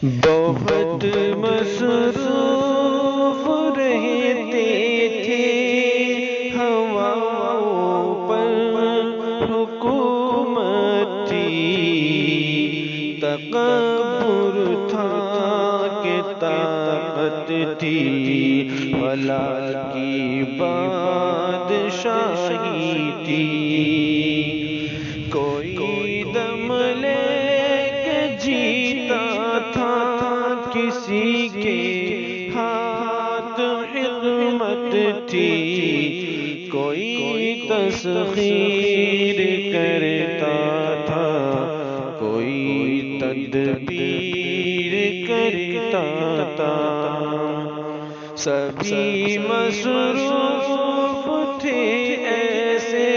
بہت مصروف رہتے تھے ہواؤں پر حکومت تھی، تکبر تھا کہ طاقت تھی، ولا کی بادشاہی تھی۔ کوئی دم لے کے جیتا تھا، کسی کے ہاتھ حکمت تھی، کوئی تسخیر کرتا تھا، کوئی تدبیر کرتا تھا۔ سبھی مصروف تھے ایسے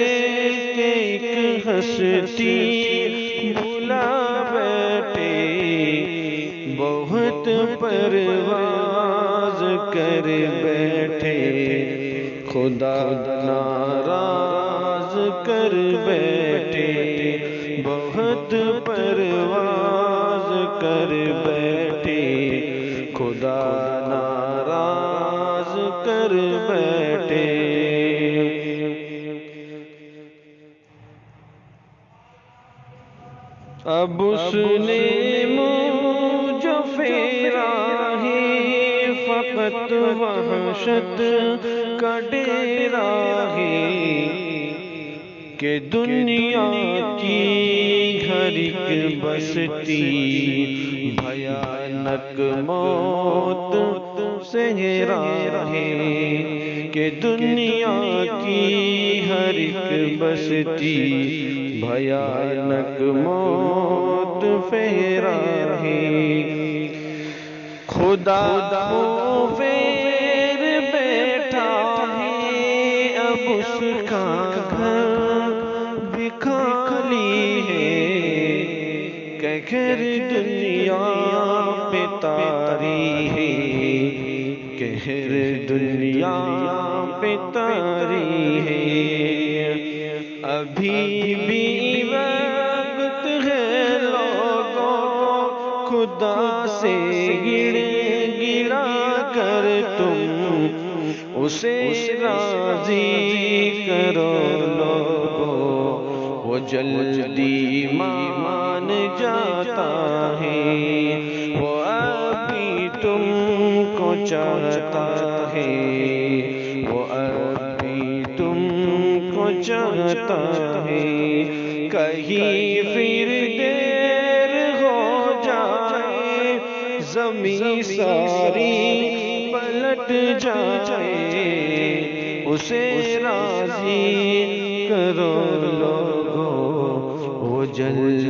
کہ ایک ہستی بھلا بیٹھے، بہت پرواز کر بیٹھے، خدا ناراض کر بیٹھے، بہت پرواز کر بیٹھے، خدا ناراض کر بیٹھے۔ اب اس نے منہ جو پھیرا ہے، فقط وحشت کا ڈیرا ہے، کہ دنیا کی ہر ایک بستی بھیانک موت صحرا ہے، کہ دنیا کی ہر ایک بستی بھیانک موت صحرا ہے۔ خدا منہ پھیر بیٹھا ہے، اب اس کا گھر بھی خالی ہے، قہر دنیا پہ طاری ہے، قہر دنیا پہ طاری ہے۔ ابھی بھی وقت ہے لوگوں، خدا سے گڑا کر تم اسے راضی کرو لوگوں، وہ جلدی مان جاتا ہے، وہ ابھی تم کو چاہتا ہے، وہ ابھی تم کو چاہتا ہے۔ کہیں پھر دیر ہو جائے، زمین ساری پلٹ جائے، اسے راضی کرو لوگوں، وہ جلدی